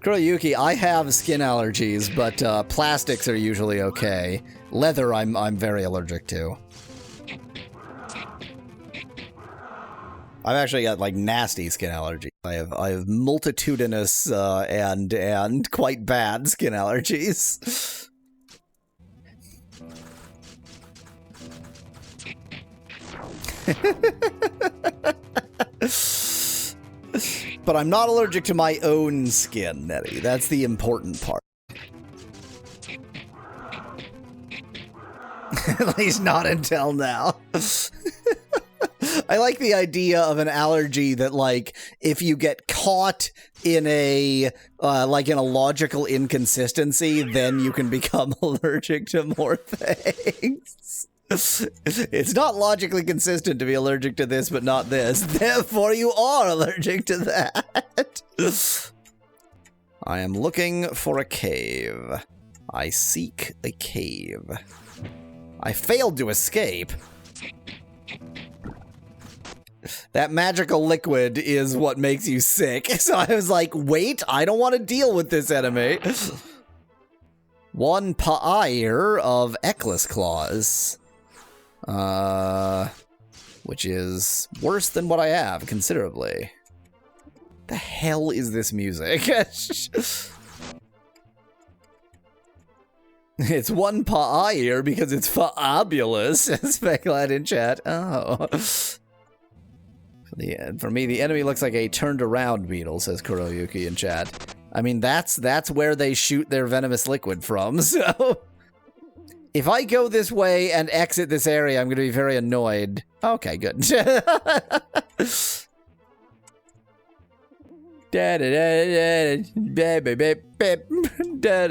Kuroyuki, I have skin allergies, but plastics are usually okay. Leather, I'm very allergic to. I've actually got like nasty skin allergies. I have multitudinous and quite bad skin allergies. But I'm not allergic to my own skin, Nettie. That's the important part. At least not until now. I like the idea of an allergy that, like, if you get caught in a, like, in a logical inconsistency, then you can become allergic to more things. It's not logically consistent to be allergic to this, but not this. Therefore, you are allergic to that. I am looking for a cave. I seek a cave. I failed to escape. That magical liquid is what makes you sick. So I was like, wait, I don't want to deal with this enemy. One Pa'ir of Eclis Claws. Which is worse than what I have, considerably. The hell is this music? It's one Pa'ir because it's fabulous. Speculate in chat. Oh. For me, the enemy looks like a turned-around beetle, says Kuroyuki in chat. I mean, that's where they shoot their venomous liquid from, so... If I go this way and exit this area, I'm going to be very annoyed. Okay, good.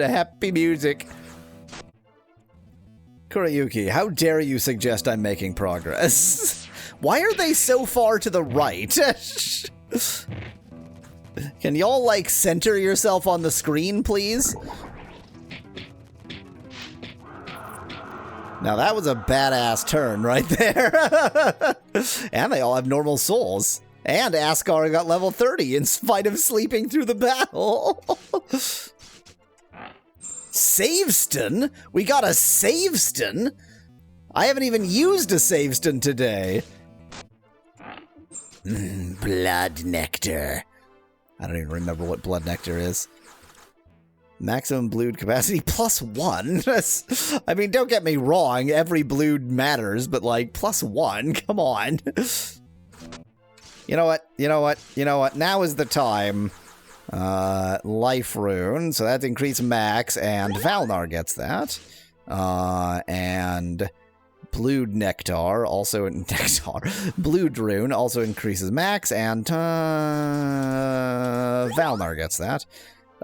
Happy music. Kuroyuki, how dare you suggest I'm making progress? Why are they so far to the right? Can y'all, like, center yourself on the screen, please? Now that was a badass turn right there. And they all have normal souls. And Asgar got level 30 in spite of sleeping through the battle. Saveston? We got a Saveston? I haven't even used a Saveston today. Blood nectar. I don't even remember what blood nectar is. Maximum blood capacity +1. I mean, don't get me wrong, every blood matters, but like +1, come on. You know what? Now is the time. Life rune, so that's increased max, and Valnar gets that. And blood nectar also blood rune also increases max, and Valnar gets that.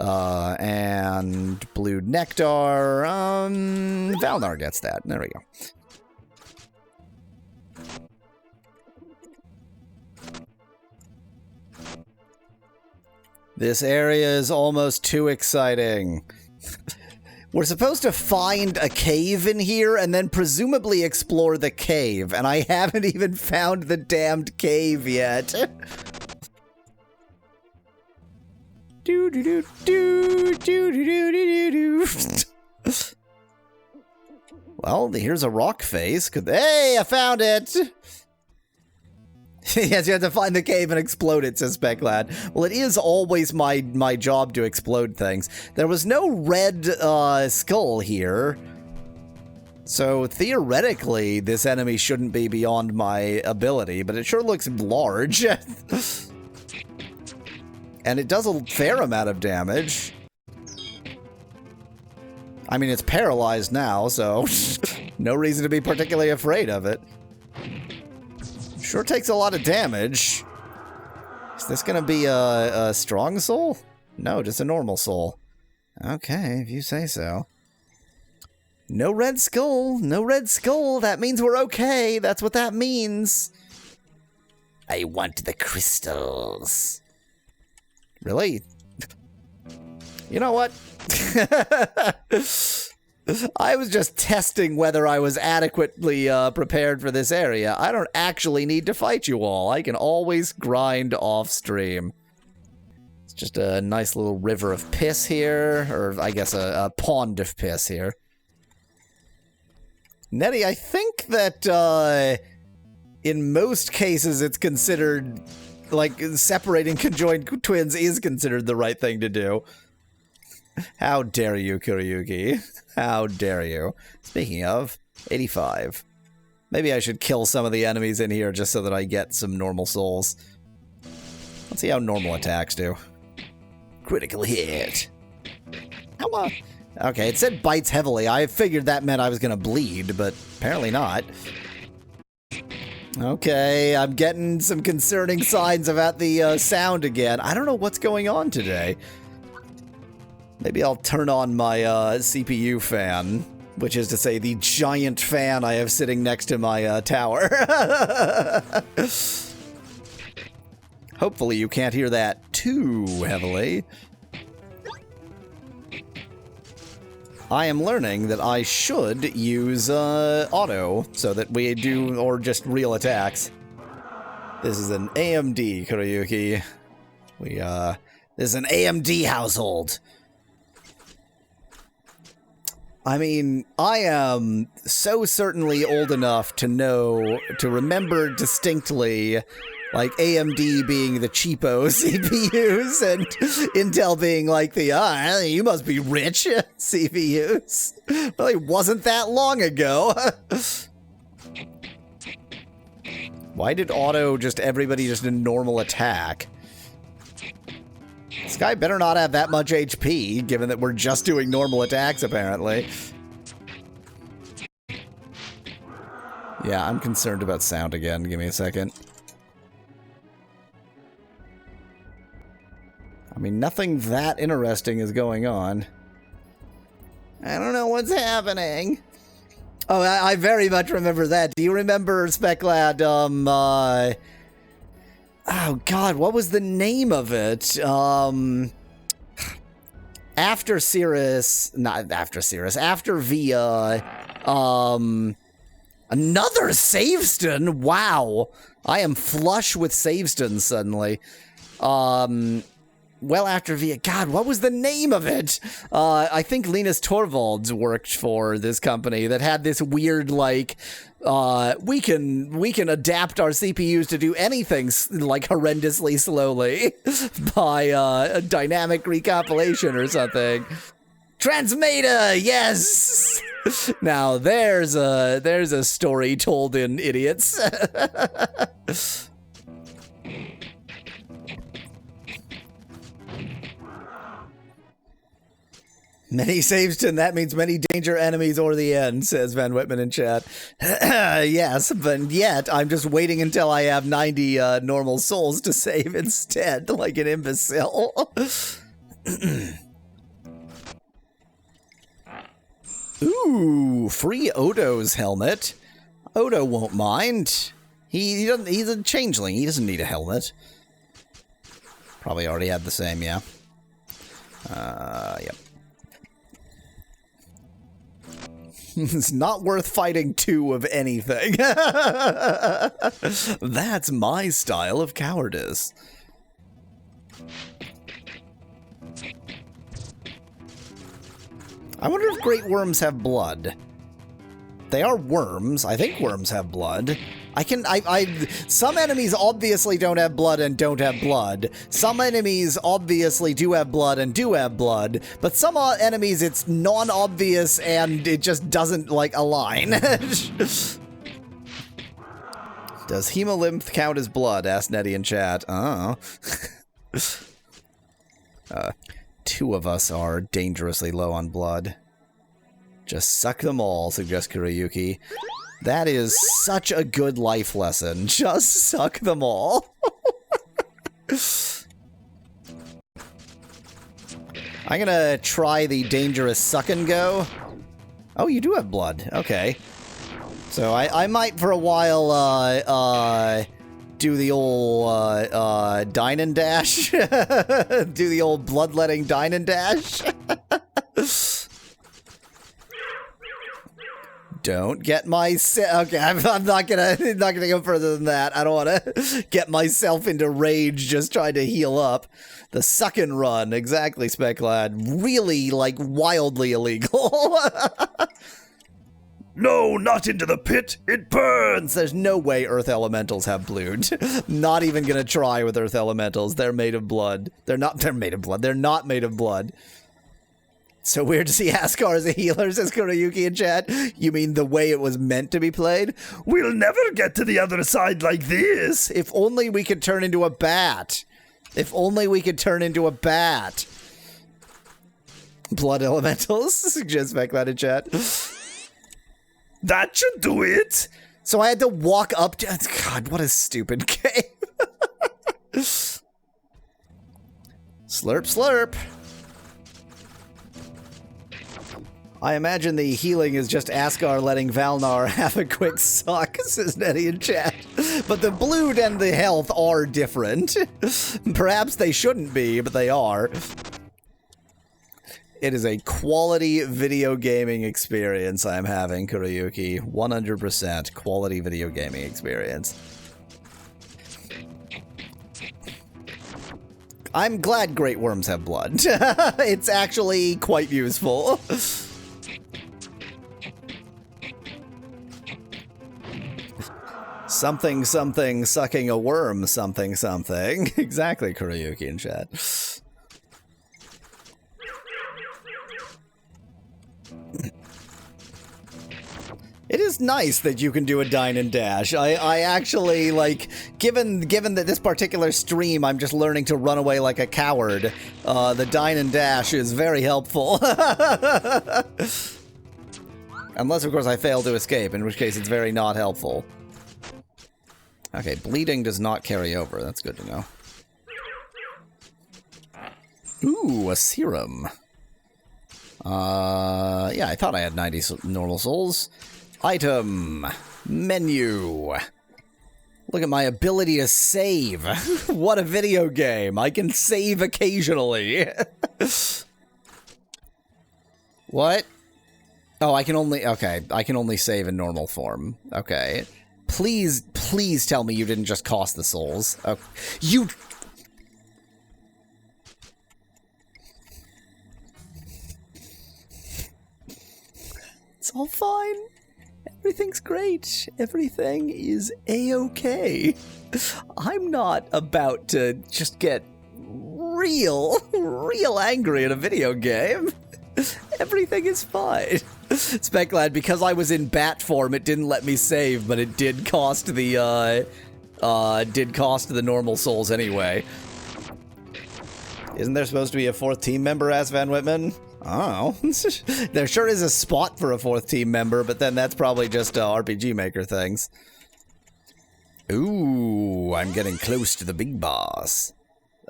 And blood nectar, Valnar gets that. There we go. This area is almost too exciting. We're supposed to find a cave in here and then presumably explore the cave, and I haven't even found the damned cave yet. Well, here's a rock face. Hey, I found it! Yes, you have to find the cave and explode it, says Specklad. Well, it is always my job to explode things. There was no red skull here. So theoretically, this enemy shouldn't be beyond my ability, but it sure looks large. And it does a fair amount of damage. I mean, it's paralyzed now, so no reason to be particularly afraid of it. Sure takes a lot of damage. Is this gonna be a strong soul? No, just a normal soul. Okay, if you say so. No red skull. No red skull. That means we're okay. That's what that means. I want the crystals. Really? You know what? I was just testing whether I was adequately prepared for this area. I don't actually need to fight you all. I can always grind off stream. It's Just a nice little river of piss here, or I guess a pond of piss here. Nettie, I think that in most cases it's considered, like, separating conjoined twins is considered the right thing to do. How dare you, Kuroyuki? How dare you? Speaking of, 85. Maybe I should kill some of the enemies in here just so that I get some normal souls. Let's see how normal attacks do. Critical hit. Come on. Okay, it said bites heavily. I figured that meant I was gonna bleed, but apparently not. Okay, I'm getting some concerning signs about the sound again. I don't know what's going on today. Maybe I'll turn on my CPU fan, which is to say the giant fan I have sitting next to my tower. Hopefully you can't hear that too heavily. I am learning that I should use auto so that we do, or just real attacks. This is an AMD, Kuroyuki. This is an AMD household. I mean, I am so certainly old enough to remember distinctly, like, AMD being the cheapo CPUs and Intel being like the, you must be rich CPUs. Well, it wasn't that long ago. Why did auto everybody just a normal attack? This guy better not have that much HP, given that we're just doing normal attacks, apparently. Yeah, I'm concerned about sound again. Give me a second. I mean, nothing that interesting is going on. I don't know what's happening. Oh, I very much remember that. Do you remember, Speclad, oh god, what was the name of it? After Cirrus, not after Cirrus, after Via, another Saveston? Wow. I am flush with Saveston suddenly. Well after Via, god, what was the name of it? I think Linus Torvalds worked for this company that had this weird, like, we can adapt our CPUs to do anything, like, horrendously slowly by dynamic recompilation or something. Transmeta, yes! Now there's a story told in idiots. Many Saveston, that means many danger enemies or the end, says Van Whitman in chat. Yes, but yet I'm just waiting until I have 90 normal souls to save instead, like an imbecile. Ooh, free Odo's helmet. Odo won't mind. He doesn't. He's a changeling. He doesn't need a helmet. Probably already had the same, yeah. Yep. It's not worth fighting two of anything. That's my style of cowardice. I wonder if great worms have blood. They are worms. I think worms have blood. Some enemies obviously don't have blood and don't have blood. Some enemies obviously do have blood and do have blood. But some enemies it's non-obvious and it just doesn't, like, align. Does hemolymph count as blood? Asked Nettie in chat. Oh. Two of us are dangerously low on blood. Just suck them all, suggests Kuroyuki. That is such a good life lesson. Just suck them all. I'm gonna try the dangerous suck and go. Oh, you do have blood. Okay. So I might for a while do the old dine and dash. Do the old bloodletting dine and dash. Don't get my okay. I'm not gonna go further than that. I don't want to get myself into rage just trying to heal up. The suck and run, exactly, Speclad. Really, like, wildly illegal. No, not into the pit. It burns. There's no way Earth Elementals have blood. Not even gonna try with Earth Elementals. They're made of blood. They're made of blood. They're not made of blood. So weird to see Asgar as a healer, says Kurayuki in chat. You mean the way it was meant to be played? We'll never get to the other side like this. If only we could turn into a bat. If only we could turn into a bat. Blood elementals, suggests Speclad in chat. That should do it. So I had to walk up to... God, what a stupid game. Slurp, slurp. I imagine the healing is just Asgar letting Valnar have a quick suck, says Nettie in chat. But the blood and the health are different. Perhaps they shouldn't be, but they are. It is a quality video gaming experience I'm having, Kurayuki. 100% quality video gaming experience. I'm glad great worms have blood. It's actually quite useful. Something, something, sucking a worm, something, something. Exactly, Kurayuki in chat. It is nice that you can do a dine and dash. I actually, like, given that this particular stream I'm just learning to run away like a coward, the dine and dash is very helpful. Unless, of course, I fail to escape, in which case it's very not helpful. Okay, bleeding does not carry over. That's good to know. Ooh, a serum. Yeah, I thought I had 90 normal souls. Item. Menu. Look at my ability to save. What a video game. I can save occasionally. What? Oh, I can only... Okay, I can only save in normal form. Okay. Please, please tell me you didn't just cost the souls. Oh, you... It's all fine. Everything's great. Everything is a-okay. I'm not about to just get real angry at a video game. Everything is fine. Speclad, because I was in bat form, it didn't let me save, but it did cost the normal souls anyway. Isn't there supposed to be a fourth team member, asked Van Whitman? Oh, there sure is a spot for a fourth team member, but then that's probably just RPG Maker things. Ooh, I'm getting close to the big boss.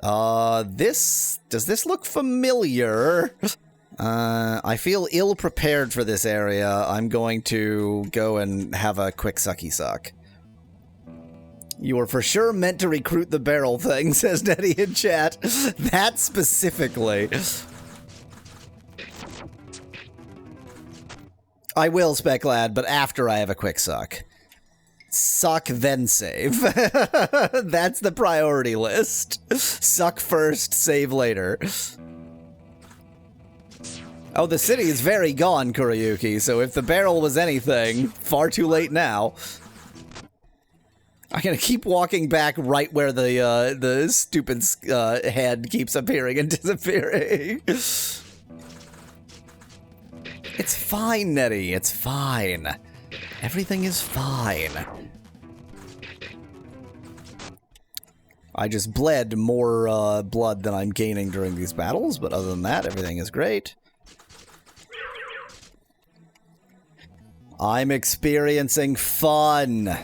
Does this look familiar? I feel ill-prepared for this area. I'm going to go and have a quick sucky suck. You were for sure meant to recruit the barrel thing, says Nettie in chat. That specifically. I will, Speclad, but after I have a quick suck. Suck, then save. That's the priority list. Suck first, save later. Oh, the city is very gone, Kurayuki, so if the barrel was anything, far too late now. I'm gonna keep walking back right where the stupid head keeps appearing and disappearing. It's fine, Nettie. It's fine. Everything is fine. I just bled more blood than I'm gaining during these battles, but other than that, everything is great. I'm experiencing fun.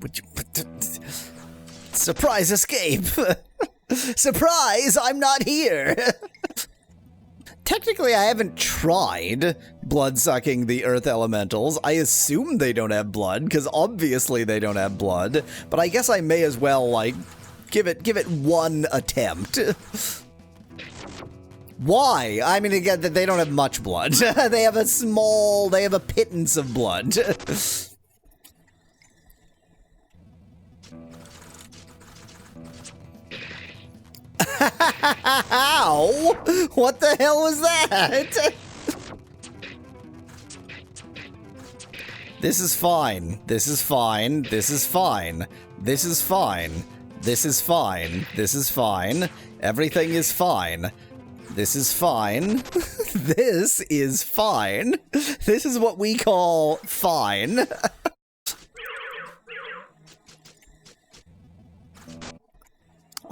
Would you... Surprise escape! Surprise! I'm not here! Technically, I haven't tried blood-sucking the Earth Elementals. I assume they don't have blood, because obviously they don't have blood. But I guess I may as well, like, give it one attempt. Why? I mean, again, they don't have much blood. They have a pittance of blood. Ow! What the hell was that? This is fine. This is fine. This is fine. This is fine. This is fine. This is fine. Everything is fine. This is fine. This is fine. This is what we call fine.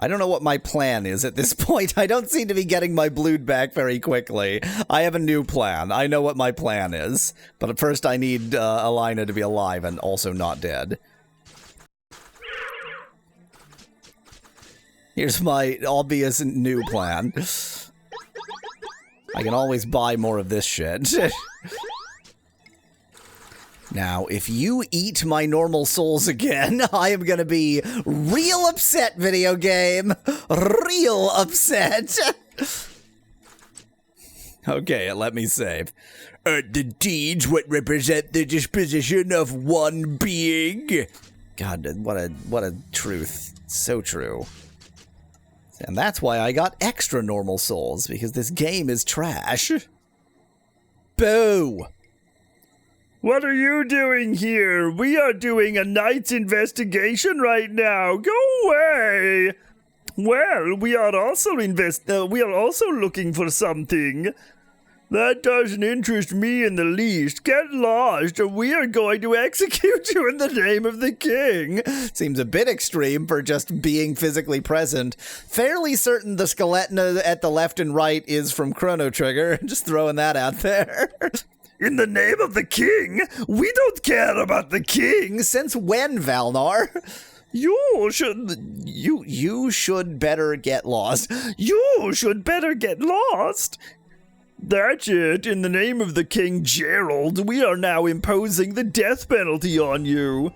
I don't know what my plan is at this point. I don't seem to be getting my blood back very quickly. I have a new plan. I know what my plan is. But at first I need Alaine to be alive and also not dead. Here's my obvious new plan. I can always buy more of this shit. Now, if you eat my normal souls again, I am gonna be real upset, video game. Real upset. Okay, let me save. The deeds what represent the disposition of one being. God, what a truth. So true. And that's why I got extra normal souls, because this game is trash. Boo! What are you doing here? We are doing a night's investigation right now. Go away. Well, we are also looking for something. That doesn't interest me in the least. Get lost, or we are going to execute you in the name of the king. Seems a bit extreme for just being physically present. Fairly certain the skeleton at the left and right is from Chrono Trigger. Just throwing that out there. In the name of the king? We don't care about the king. Since when, Valnar? You should better get lost. You should better get lost. That's it. In the name of the King Gerald, we are now imposing the death penalty on you.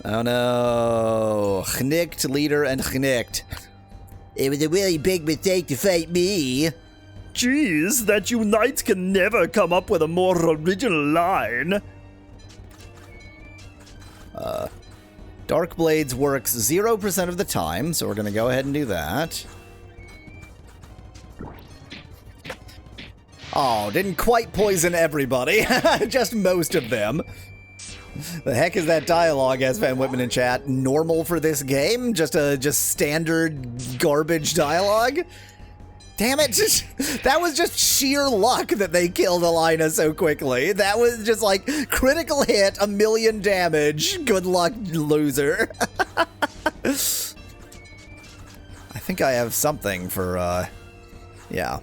Oh no. Knicked, leader, and knicked. It was a really big mistake to fight me. Jeez, that you knights can never come up with a more original line. Dark Blades works 0% of the time, so we're gonna go ahead and do that. Oh, didn't quite poison everybody. Just most of them. The heck is that dialogue, as Van Whitman in chat? Normal for this game? Just standard garbage dialogue? Damn it. That was just sheer luck that they killed Alaine so quickly. That was just like critical hit, 1,000,000 damage. Good luck, loser. I think I have something for, yeah.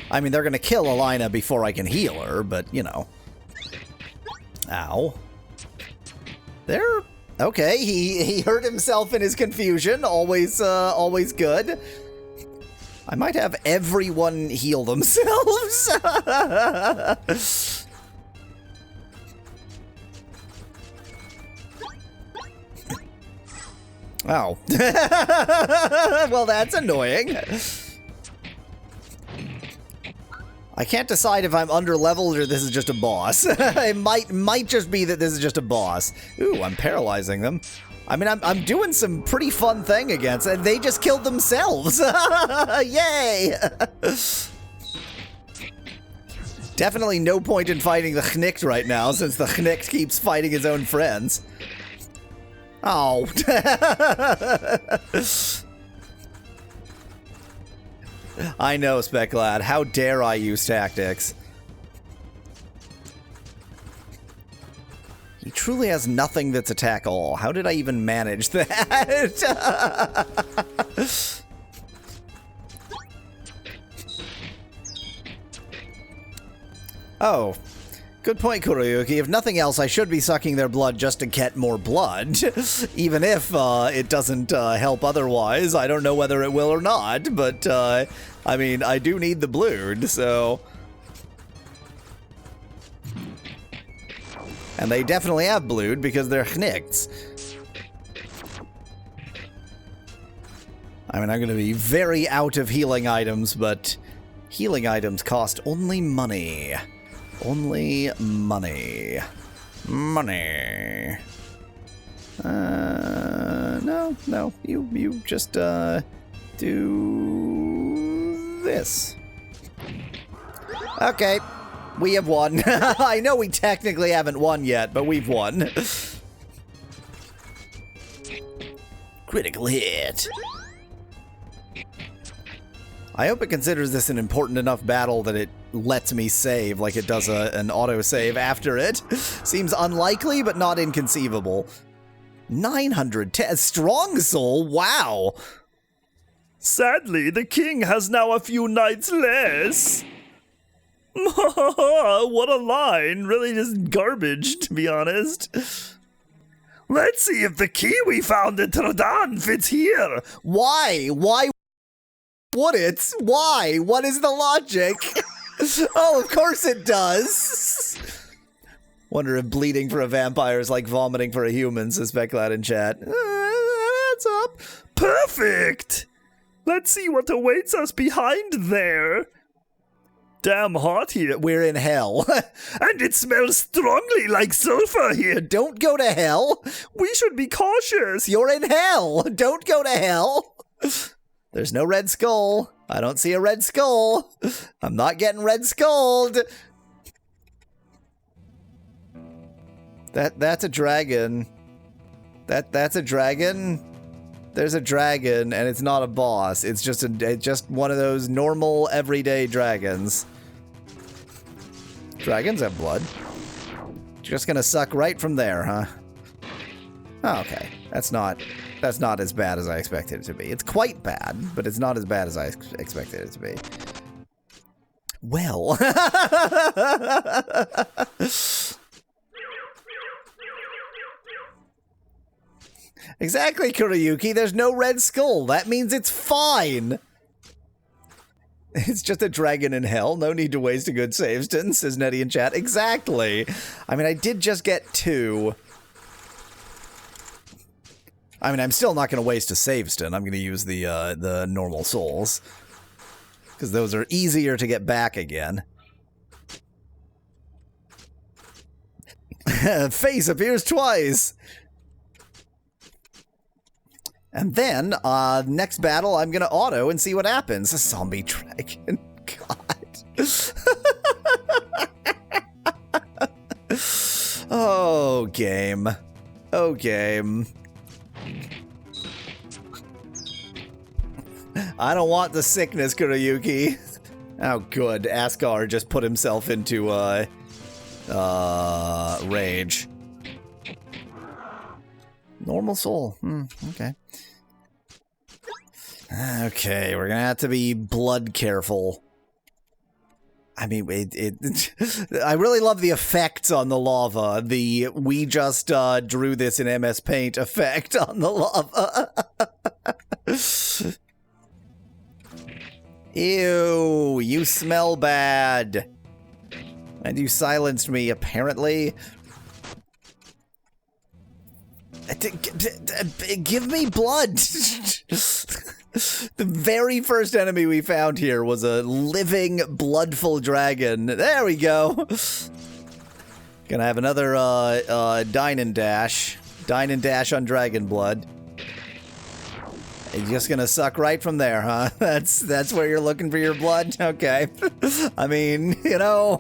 I mean, they're gonna kill Alaine before I can heal her, but, you know. Ow. There. Okay, he hurt himself in his confusion. Always good. I might have everyone heal themselves. Oh. Well, that's annoying. I can't decide if I'm under-leveled or this is just a boss. It might just be that this is just a boss. Ooh, I'm paralyzing them. I mean, I'm doing some pretty fun thing against it. They just killed themselves. Yay! Definitely no point in fighting the Knicked right now, since the Knicked keeps fighting his own friends. Oh. I know, Speclad. How dare I use tactics? He truly has nothing that's attack all. How did I even manage that? Oh. Good point, Kuroyuki. If nothing else, I should be sucking their blood just to get more blood. Even if it doesn't help otherwise. I don't know whether it will or not, but I mean, I do need the blood, so... And they definitely have blood because they're Knicks. I mean, I'm going to be very out of healing items, but healing items cost only money. Only money. Money. No. You just, do this. Okay. We have won. I know we technically haven't won yet, but we've won. Critical hit. I hope it considers this an important enough battle that it lets me save, like it does an autosave after it. Seems unlikely, but not inconceivable. 910 strong soul, wow. Sadly, the king has now a few knights less. What a line. Really just garbage, to be honest. Let's see if the key we found in Tradan fits here. Why? Why would it? Why? What is the logic? Oh, of course it does. Wonder if bleeding for a vampire is like vomiting for a human, says Becklad in chat. That's up. Perfect. Let's see what awaits us behind there. Damn hot here. We're in hell. And it smells strongly like sulfur here. Don't go to hell. We should be cautious. You're in hell. Don't go to hell. There's no red skull. I don't see a red skull. I'm not getting red skulled. That's a dragon. That's a dragon. There's a dragon, and it's not a boss. It's just one of those normal, everyday dragons. Dragons have blood. Just gonna suck right from there, huh? Oh, okay. That's not as bad as I expected it to be. It's quite bad, but it's not as bad as I expected it to be. Well. Exactly, Kuriyuki. There's no red skull. That means it's fine. It's just a dragon in hell. No need to waste a good saveston, says Nettie in chat. Exactly. I mean, I did just get 2. I mean, I'm still not going to waste a saveston. I'm going to use the normal souls. Because those are easier to get back again. Face appears twice. And then, next battle, I'm gonna auto and see what happens. A zombie dragon. God. Oh, game. Oh, game. I don't want the sickness, Kuriyuki. Oh, good. Asgar just put himself into, rage. Normal soul. Okay. Okay, we're gonna have to be blood careful. I mean, I really love the effects on the lava. The we just drew this in MS Paint effect on the lava. Ew, you smell bad. And you silenced me, apparently. Give me blood. The very first enemy we found here was a living, bloodful dragon. There we go. Gonna have another dine and dash. Dine and dash on dragon blood. You're just gonna suck right from there, huh? That's where you're looking for your blood? Okay. I mean, you know,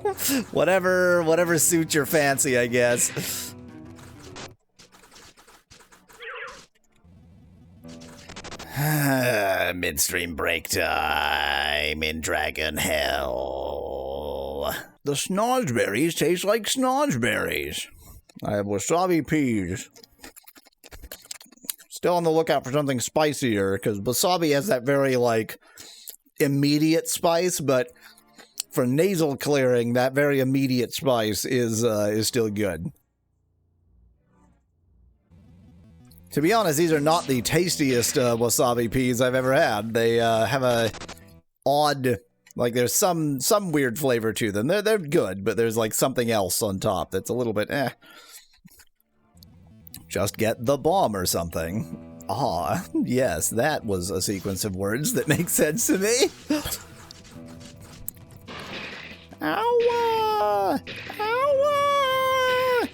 whatever suits your fancy, I guess. Midstream break time in Dragon Hell. The snozzberries taste like snozzberries. I have wasabi peas. Still on the lookout for something spicier, because wasabi has that very, like, immediate spice, but for nasal clearing, that very immediate spice is still good. To be honest, these are not the tastiest wasabi peas I've ever had. They have a odd, like there's some weird flavor to them. They're good, but there's like something else on top that's a little bit eh. Just get the bomb or something. Ah, yes, that was a sequence of words that makes sense to me. Ow! Ow!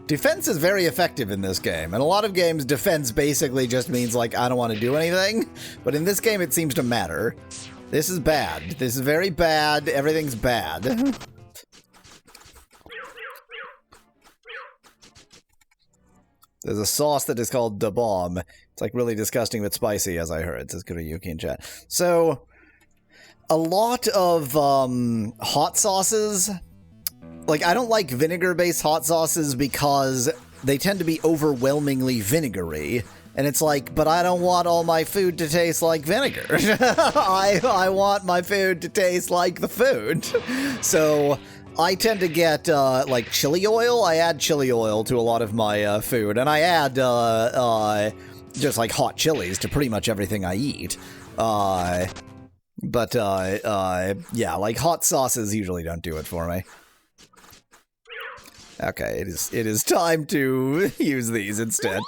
Defense is very effective in this game. In a lot of games, defense basically just means, like, I don't want to do anything. But in this game, it seems to matter. This is bad. This is very bad. Everything's bad. There's a sauce that is called Da Bomb. It's like really disgusting but spicy, as I heard, says Kuriyuki in chat. So, a lot of hot sauces, like I don't like vinegar-based hot sauces because they tend to be overwhelmingly vinegary. And it's like, but I don't want all my food to taste like vinegar. I want my food to taste like the food. So I tend to get, like, chili oil. I add chili oil to a lot of my food, and I add just, like, hot chilies to pretty much everything I eat. Yeah, like, hot sauces usually don't do it for me. Okay, it is time to use these instead.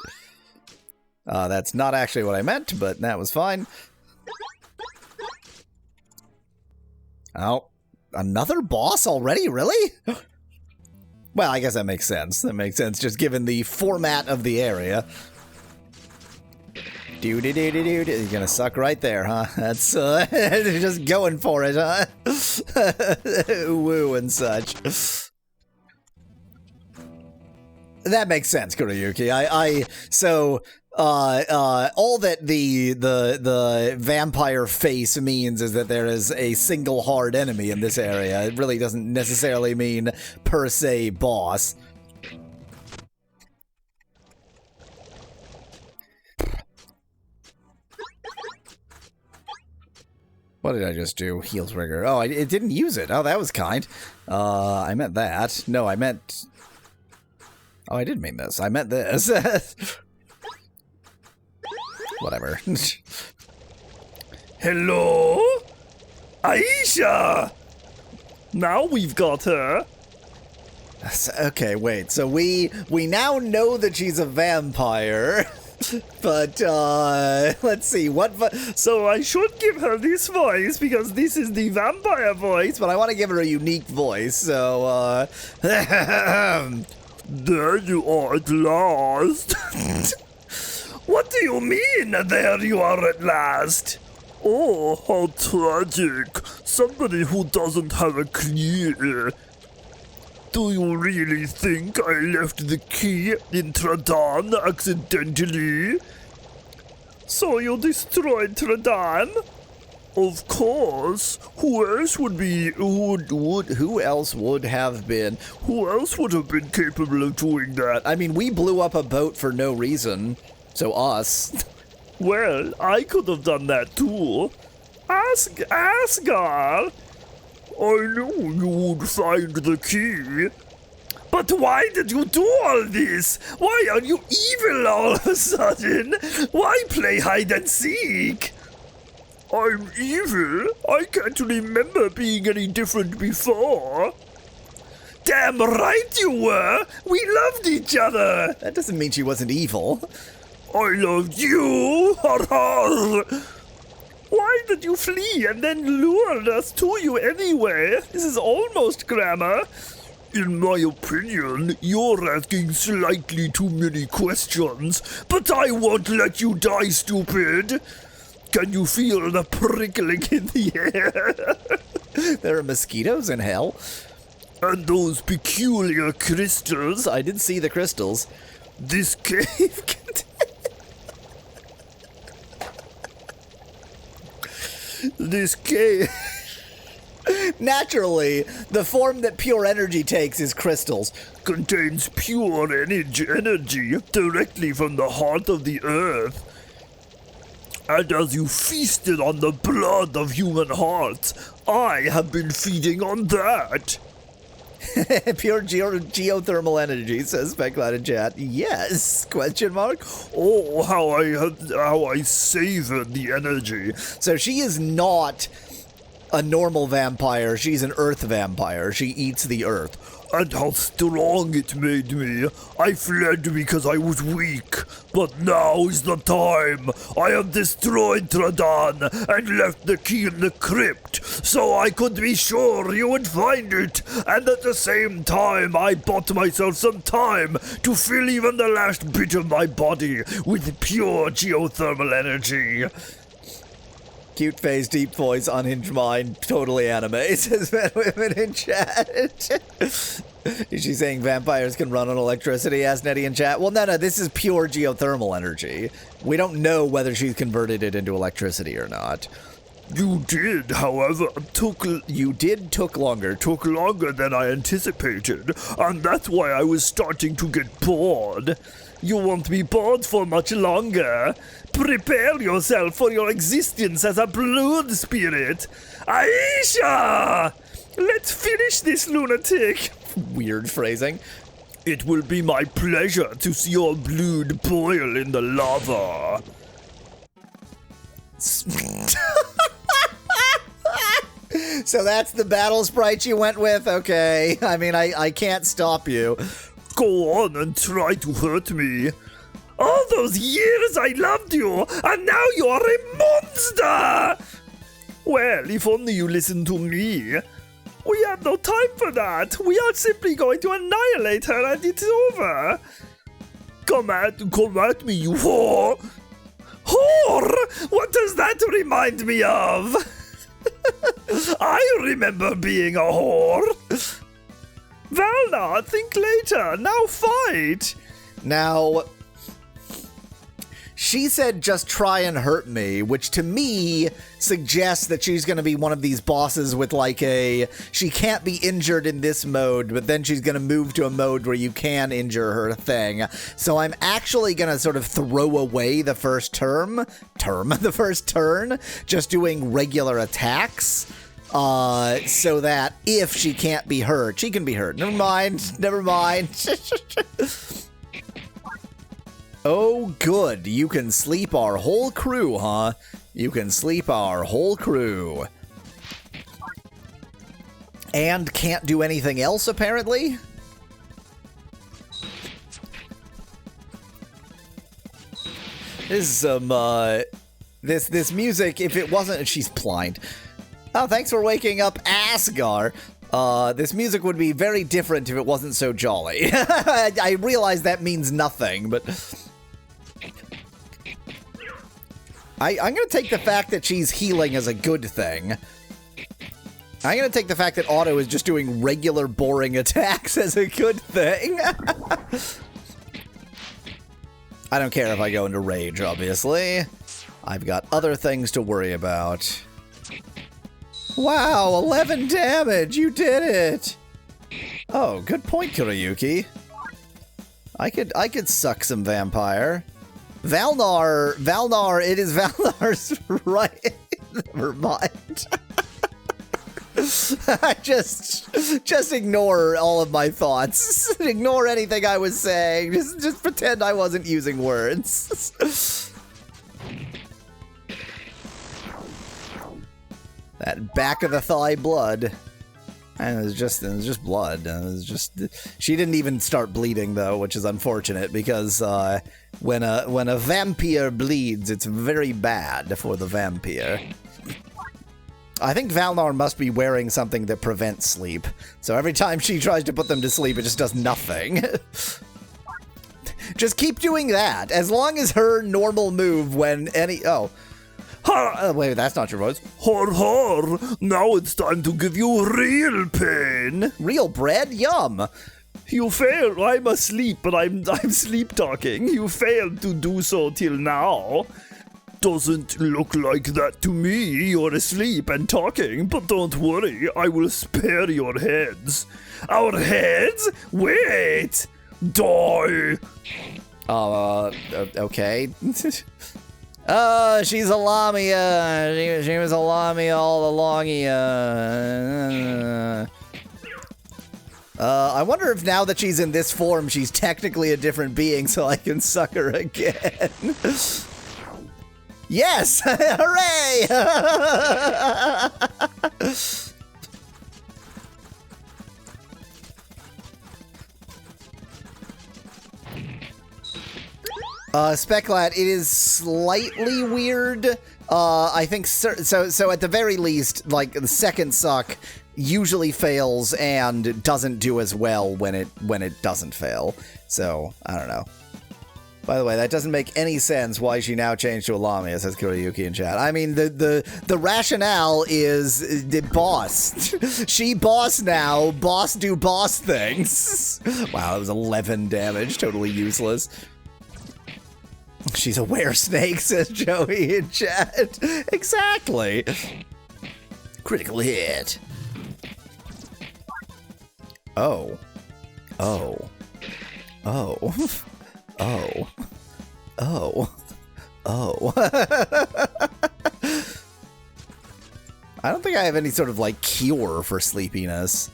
That's not actually what I meant, but that was fine. Oh. Another boss already? Really? Well, I guess that makes sense. That makes sense, just given the format of the area. You're gonna suck right there, huh? That's, just going for it, huh? Woo and such. That makes sense, Kuriyuki. So, all that the vampire face means is that there is a single hard enemy in this area. It really doesn't necessarily mean per se boss. What did I just do? Heel trigger. Oh, it didn't use it. Oh, that was kind. I meant that. No, I meant... Oh, I did mean this. I meant this. Whatever. Hello? Aysha! Now we've got her. Okay, wait. So we now know that she's a vampire. But, let's see. So I should give her this voice because this is the vampire voice. But I want to give her a unique voice, so, There you are at last. What do you mean, there you are at last? Oh, how tragic. Somebody who doesn't have a key. Do you really think I left the key in Tradan accidentally? So you destroyed Tradan? Of course. Who else would be... Who else would have been? Who else would have been capable of doing that? I mean, we blew up a boat for no reason. So us. Well, I could have done that too. Asgar! I knew you would find the key. But why did you do all this? Why are you evil all of a sudden? Why play hide and seek? I'm evil? I can't remember being any different before. Damn right you were! We loved each other! That doesn't mean she wasn't evil. I loved you! Har har! Why did you flee and then lured us to you anyway? This is almost grammar. In my opinion, you're asking slightly too many questions, but I won't let you die, stupid! Can you feel the prickling in the air? There are mosquitoes in hell. And those peculiar crystals. I did see the crystals. This cave This cave... Naturally, the form that pure energy takes is crystals. Contains pure energy directly from the heart of the earth. And as you feasted on the blood of human hearts, I have been feeding on that. Pure geothermal energy, says Specklight in chat. Yes? Question mark? Oh, how I savored the energy. So she is not a normal vampire. She's an earth vampire. She eats the earth. and how strong it made me. I fled because I was weak, but now is the time. I have destroyed Tradan and left the key in the crypt, so I could be sure you would find it, and at the same time I bought myself some time to fill even the last bit of my body with pure geothermal energy. Cute face, deep voice, unhinged mind, totally anime, says men, women in chat. Is she saying vampires can run on electricity, asked Nettie in chat? Well, no, this is pure geothermal energy. We don't know whether she's converted it into electricity or not. You did, however, took longer than I anticipated, and that's why I was starting to get bored. You won't be bored for much longer. Prepare yourself for your existence as a blood spirit. Aysha! Let's finish this lunatic. Weird phrasing. It will be my pleasure to see your blood boil in the lava. So that's the battle sprite you went with? Okay. I mean, I can't stop you. Go on and try to hurt me. All those years I loved you, and now you are a monster! Well, if only you listened to me. We have no time for that. We are simply going to annihilate her and it's over. Come at me, you whore. Whore? What does that remind me of? I remember being a whore. Valnar, think later. Now fight. Now, she said just try and hurt me, which to me suggests that she's going to be one of these bosses with like she can't be injured in this mode, but then she's going to move to a mode where you can injure her thing. So I'm actually going to sort of throw away the first turn, just doing regular attacks. So that if she can't be hurt, she can be hurt. Never mind. Oh, good. You can sleep our whole crew, huh? You can sleep our whole crew. And can't do anything else, apparently? This is some, this music, if it wasn't... She's blind. Oh, thanks for waking up, Asgar. This music would be very different if it wasn't so jolly. I realize that means nothing, but... I'm going to take the fact that she's healing as a good thing. I'm going to take the fact that Otto is just doing regular boring attacks as a good thing. I don't care if I go into rage, obviously. I've got other things to worry about. Wow, 11 damage! You did it! Oh, good point, Kurayuki. I could suck some vampire. Valnar, it is Valnar's right. Never mind. just ignore all of my thoughts. Ignore anything I was saying. Just pretend I wasn't using words. That back of the thigh blood. And it was just blood. She didn't even start bleeding though, which is unfortunate because when a vampire bleeds, it's very bad for the vampire. I think Valnar must be wearing something that prevents sleep. So every time she tries to put them to sleep, it just does nothing. Just keep doing that. As long as her normal move when any... Oh. Wait, that's not your voice. Har. Now it's time to give you real pain. Real bread? Yum. You failed. I'm asleep, but I'm sleep talking. You failed to do so till now. Doesn't look like that to me. You're asleep and talking, but don't worry. I will spare your heads. Our heads? Wait. Die. Okay. She's a Lamia. She was a Lamia all along. I wonder if now that she's in this form, she's technically a different being, so I can suck her again. Yes! Hooray! Specklat, it is slightly weird. I think so at the very least, like, the second suck usually fails and doesn't do as well when it doesn't fail. So, I don't know. By the way, that doesn't make any sense why she now changed to Alami, says Kuroyuki in chat. I mean, the rationale is the boss. She boss now, boss do boss things. Wow, that was 11 damage, totally useless. She's a were-snake, says Joey in chat. Exactly. Critical hit. Oh. Oh. Oh. Oh. Oh. Oh. I don't think I have any sort of, like, cure for sleepiness.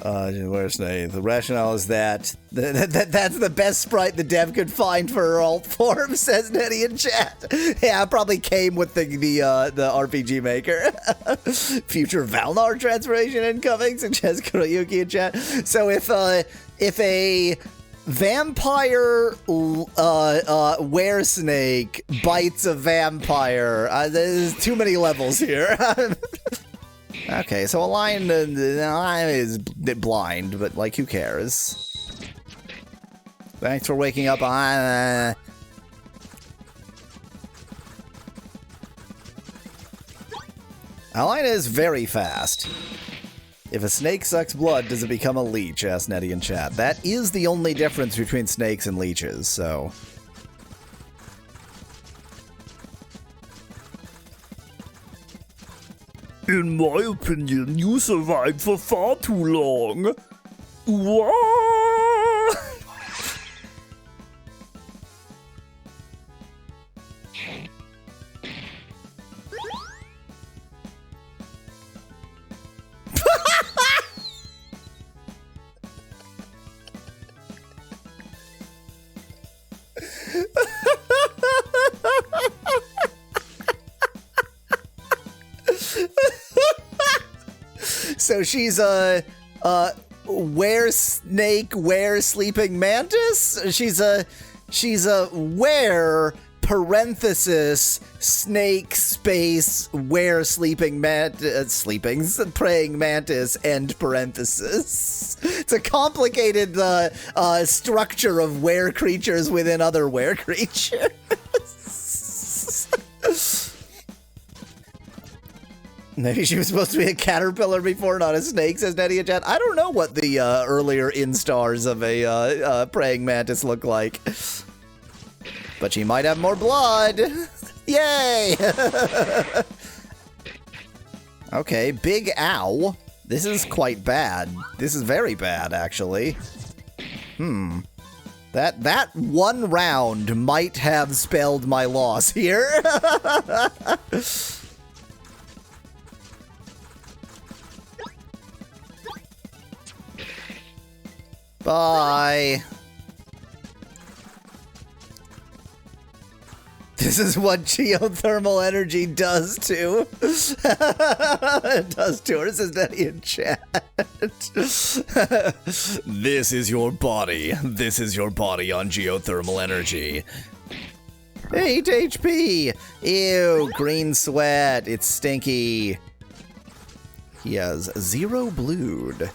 Where's Nate? The rationale is that that's the best sprite the dev could find for her alt form, says Nettie in chat. Yeah, it probably came with the RPG Maker. Future Valnar transformation incoming, suggests Kuroyuki in chat. So if a vampire weresnake bites a vampire, there's too many levels here. Okay, so Alaine is blind, but, like, who cares? Thanks for waking up. Alaine is very fast. If a snake sucks blood, does it become a leech? Asked Nettie in chat. That is the only difference between snakes and leeches, so... In my opinion, you survived for far too long. What? So she's a were-snake, were-sleeping mantis? She's a were, parenthesis, snake, space, were-sleeping praying mantis, end parenthesis. It's a complicated structure of were creatures within other were creatures. Maybe she was supposed to be a caterpillar before, not a snake, says Nettie in chat. I don't know what the earlier instars of a praying mantis look like. But she might have more blood. Yay! Okay, Big Ow. This is quite bad. This is very bad, actually. That one round might have spelled my loss here. Bye. This is what geothermal energy does to. It does to her, says Nettie in chat. This is your body. This is your body on geothermal energy. 8 HP. Ew, green sweat. It's stinky. He has 0 blood.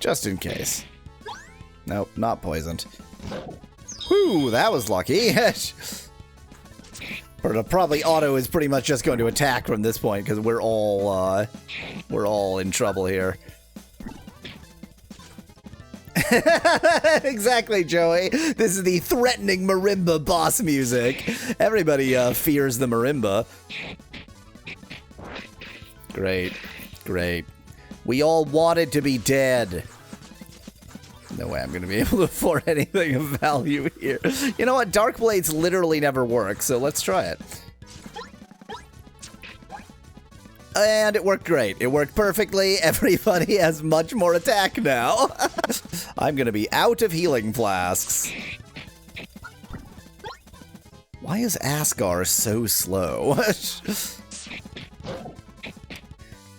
Just in case. Nope, not poisoned. Whew, that was lucky. Or the probably auto is pretty much just going to attack from this point because we're all in trouble here. Exactly, Joey. This is the threatening marimba boss music. Everybody fears the marimba. Great, great. We all wanted to be dead. No way I'm going to be able to afford anything of value here. You know what? Dark Blades literally never work, so let's try it. And it worked great. It worked perfectly. Everybody has much more attack now. I'm going to be out of healing flasks. Why is Asgar so slow?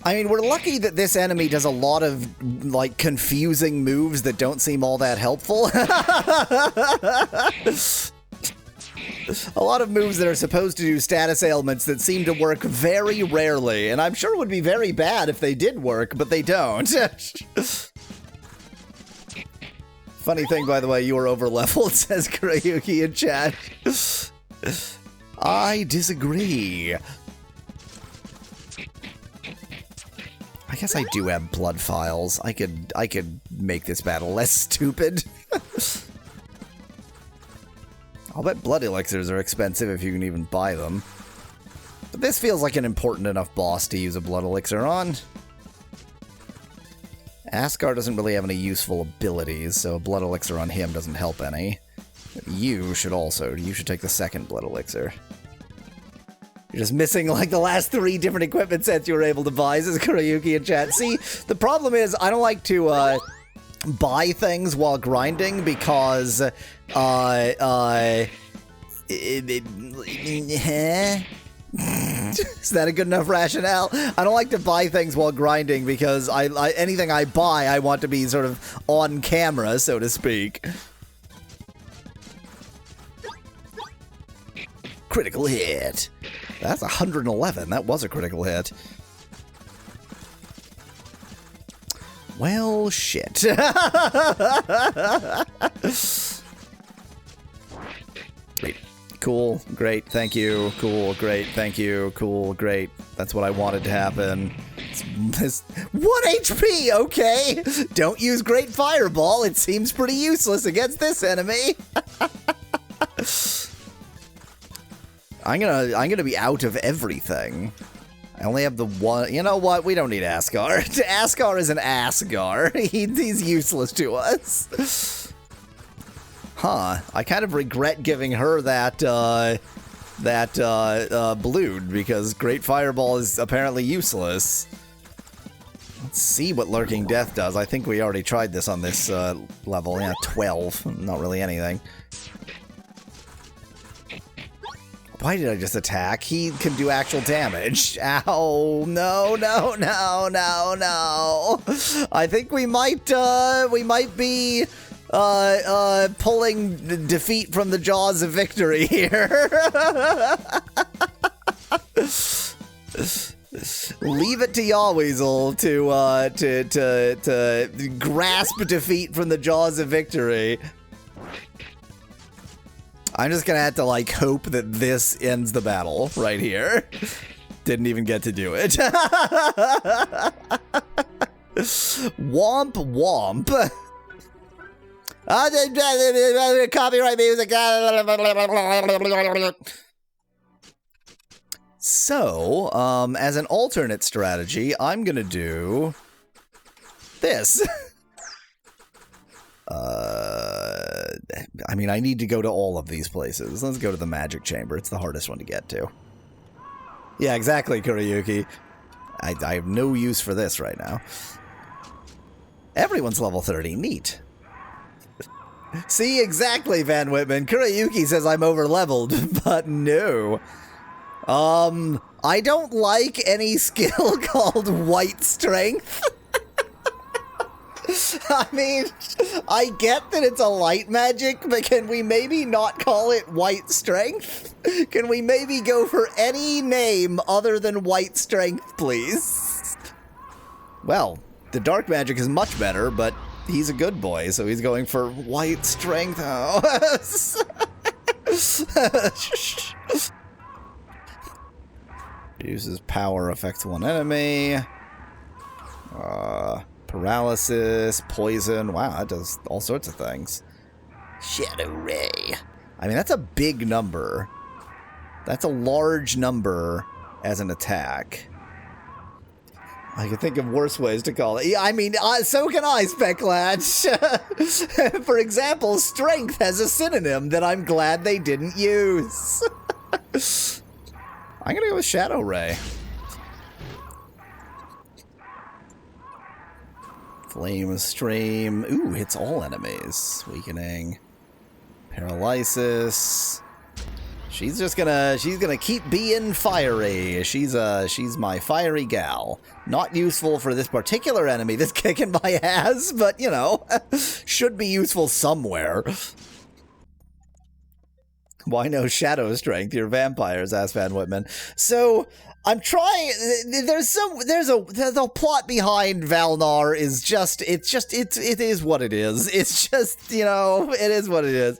I mean, we're lucky that this enemy does a lot of, like, confusing moves that don't seem all that helpful. A lot of moves that are supposed to do status ailments that seem to work very rarely, and I'm sure would be very bad if they did work, but they don't. Funny thing, by the way, you are over-leveled, says Kurayuki in chat. I disagree. I guess I do have blood files. I could make this battle less stupid. I'll bet blood elixirs are expensive if you can even buy them. But this feels like an important enough boss to use a blood elixir on. Asgar doesn't really have any useful abilities, so a blood elixir on him doesn't help any. But you should take the second blood elixir. You're just missing, like, the last 3 different equipment sets you were able to buy, says Kurayuki in chat. See, the problem is, I don't like to, buy things while grinding because, is that a good enough rationale? I don't like to buy things while grinding because anything I buy, I want to be sort of on camera, so to speak. Critical hit. That's 111. That was a critical hit. Well, shit. Great. Cool. Great. Thank you. Cool. Great. Thank you. Cool. Great. That's what I wanted to happen. This 1 HP. Okay. Don't use Great Fireball. It seems pretty useless against this enemy. I'm gonna be out of everything. I only have the one. You know what? We don't need Asgar. Asgar is an Asgar. He's useless to us. Huh. I kind of regret giving her that balloon because Great Fireball is apparently useless. Let's see what Lurking Death does. I think we already tried this on this level. Yeah, 12. Not really anything. Why did I just attack? He can do actual damage. Ow. No, no, no, no, no. I think we might be pulling defeat from the jaws of victory here. Leave it to Yahweasel to grasp defeat from the jaws of victory. I'm just gonna have to, like, hope that this ends the battle right here. Didn't even get to do it. Womp womp. Copyright music. So, as an alternate strategy, I'm gonna do this. I mean, I need to go to all of these places. Let's go to the magic chamber. It's the hardest one to get to. Yeah, exactly, Kurayuki. I have no use for this right now. Everyone's level 30. Neat. See, exactly, Van Whitman. Kurayuki says I'm over-leveled, but no. I don't like any skill called White Strength. I mean, I get that it's a light magic, but can we maybe not call it White Strength? Can we maybe go for any name other than White Strength, please? Well, the dark magic is much better, but he's a good boy, so he's going for White Strength. Oh. Uses power, affects one enemy. Paralysis, poison. Wow, that does all sorts of things. Shadow Ray. I mean, that's a big number. That's a large number as an attack. I can think of worse ways to call it. Yeah, I mean, so can I, Specklad. For example, strength has a synonym that I'm glad they didn't use. I'm gonna go with Shadow Ray. Flame Stream. Ooh, hits all enemies. Weakening. Paralysis. She's gonna keep being fiery. She's my fiery gal. Not useful for this particular enemy that's kicking my ass, but you know, should be useful somewhere. Why no shadow strength? You're vampires, asked Van Whitman. So I'm trying. There's a plot behind Valnar. It is what it is. It's just, you know, it is what it is.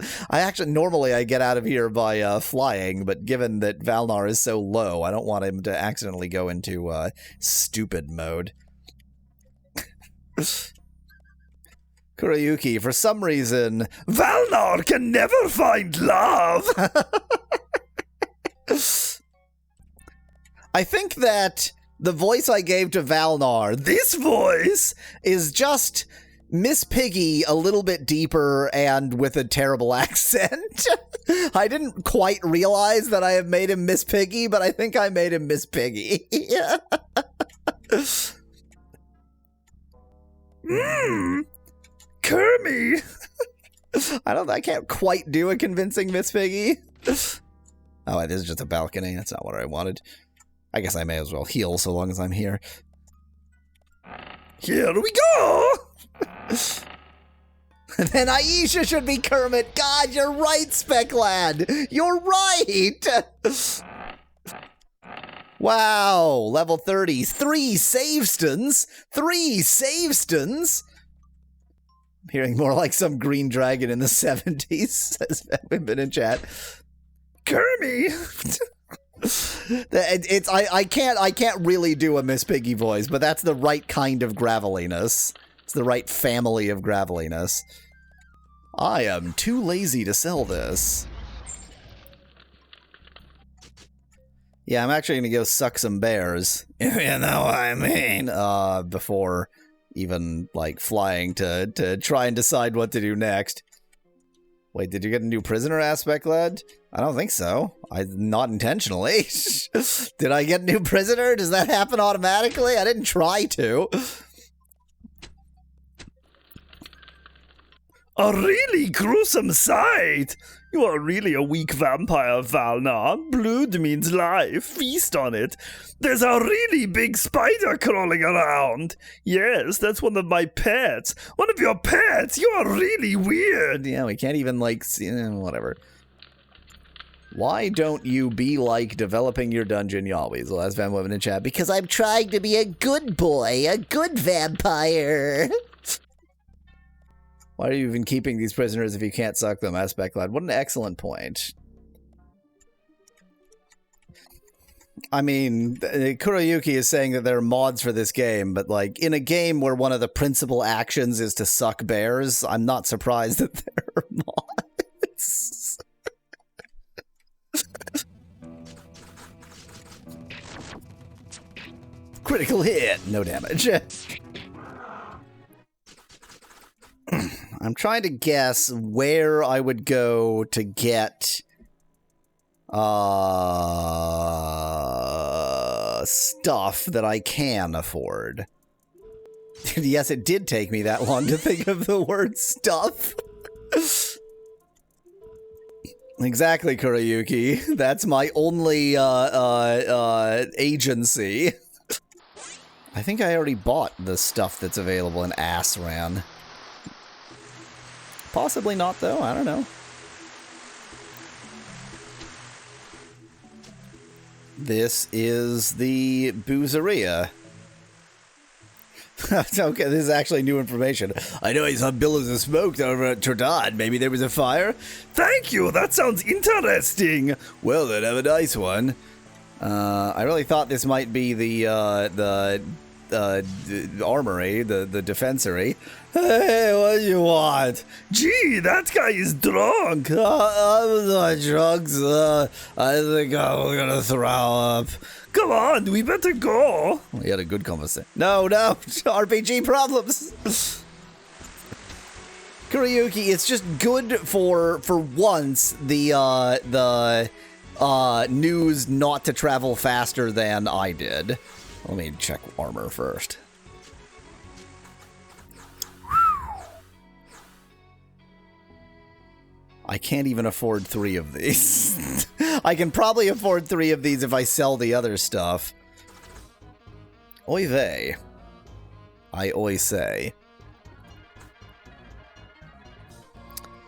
Normally I get out of here by flying, but given that Valnar is so low, I don't want him to accidentally go into stupid mode. Kurayuki, for some reason, Valnar can never find love! I think that the voice I gave to Valnar, this voice, is just Miss Piggy a little bit deeper and with a terrible accent. I didn't quite realize that I have made him Miss Piggy, but I think I made him Miss Piggy. Kermie! I can't quite do a convincing Miss Piggy. Oh, this is just a balcony. That's not what I wanted. I guess I may as well heal so long as I'm here. Here we go! And then Aysha should be Kermit. God, you're right, Specklad. You're right. Wow, level 30. 3 save-stons. 3 save-stons. I'm hearing more like some green dragon in the 70s, says Women in chat. Kermie! I can't really do a Miss Piggy voice, but that's the right kind of graveliness. It's the right family of graveliness. I am too lazy to sell this. Yeah, I'm actually gonna go suck some bears. You know what I mean? Before even, like, flying to try and decide what to do next. Wait, did you get a new prisoner aspect, lad? I don't think so. Not intentionally. Did I get a new prisoner? Does that happen automatically? I didn't try to. A really gruesome sight! You are really a weak vampire, Valnar. Blood means life. Feast on it. There's a really big spider crawling around. Yes, that's one of my pets. One of your pets? You are really weird. Yeah, we can't even, like, see, whatever. Why don't you be like developing your dungeon, Yahweh's? Well, that's Van Woven in chat. Because I'm trying to be a good boy, a good vampire. Why are you even keeping these prisoners if you can't suck them? Aspect Lad. What an excellent point. I mean, Kurayuki is saying that there are mods for this game, but like in a game where one of the principal actions is to suck bears, I'm not surprised that there are mods. Critical hit, no damage. I'm trying to guess where I would go to get stuff that I can afford. Yes, it did take me that long to think of the word stuff. Exactly, Kurayuki. That's my only agency. I think I already bought the stuff that's available in Asran. Possibly not, though. I don't know. This is the boozeria. Okay, this is actually new information. I know I saw billows of smoke over at Tordad. Maybe there was a fire? Thank you! That sounds interesting! Well, then have a nice one. I really thought this might be the armory, the defensory. Hey, what do you want? Gee, that guy is drunk. I'm not drugs. I think I'm gonna throw up. Come on, we better go. We had a good conversation. No, RPG problems. Kurayuki, it's just good for once the news not to travel faster than I did. Let me check armor first. I can't even afford 3 of these. I can probably afford 3 of these if I sell the other stuff. Oy vey. I oy say.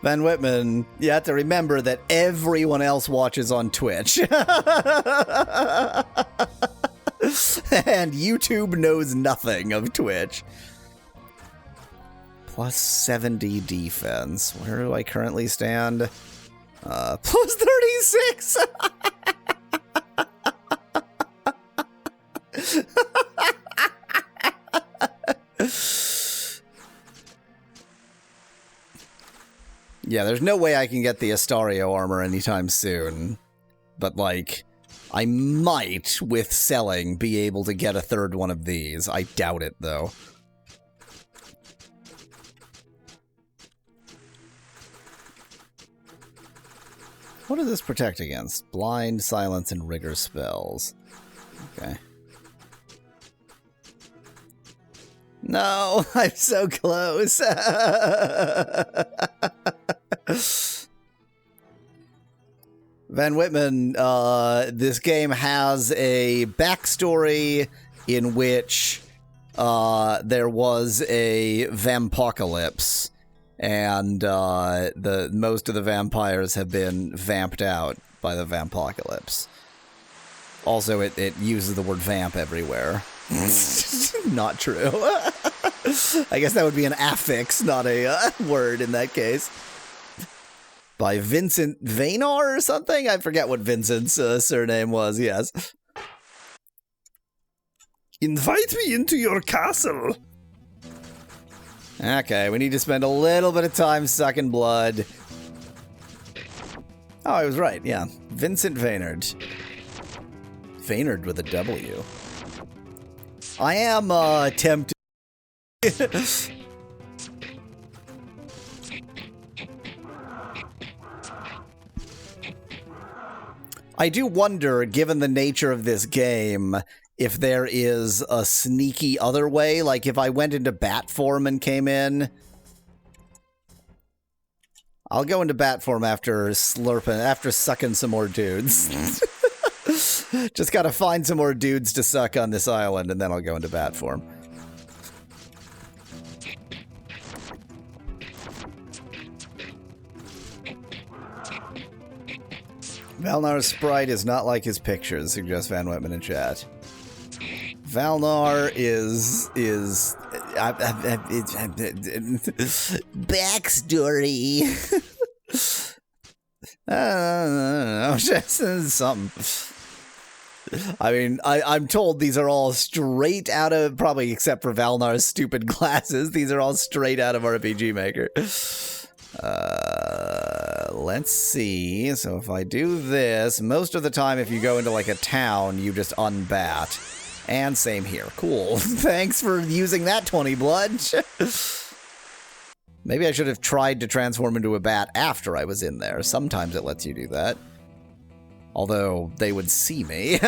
Van Whitman, you have to remember that everyone else watches on Twitch. And YouTube knows nothing of Twitch. Plus 70 defense. Where do I currently stand? Plus 36! Yeah, there's no way I can get the Astario armor anytime soon. But, like, I might, with selling, be able to get a 3rd one of these. I doubt it, though. What does this protect against? Blind, silence, and rigor spells. Okay. No, I'm so close. Van Whitman, this game has a backstory in which there was a vampocalypse, and most of the vampires have been vamped out by the vampocalypse. Also, it uses the word vamp everywhere. Not true. I guess that would be an affix, not a word in that case. By Vincent Valnar or something? I forget what Vincent's surname was, yes. Invite me into your castle. Okay, we need to spend a little bit of time sucking blood. Oh, I was right, yeah. Vincent Vaynard. Vaynard with a W. I am tempted. I do wonder, given the nature of this game, if there is a sneaky other way. Like, if I went into bat form and came in... I'll go into bat form after sucking some more dudes. Just gotta find some more dudes to suck on this island, and then I'll go into bat form. Valnar's sprite is not like his pictures, suggests Van Whitman in chat. Valnar is backstory. I don't know, just something. I mean, I'm told these are all straight out of, probably except for Valnar's stupid glasses, these are all straight out of RPG Maker. Let's see. So if I do this, most of the time if you go into like a town, you just unbat. And same here. Cool. Thanks for using that 20 blood. Maybe I should have tried to transform into a bat after I was in there. Sometimes it lets you do that. Although they would see me.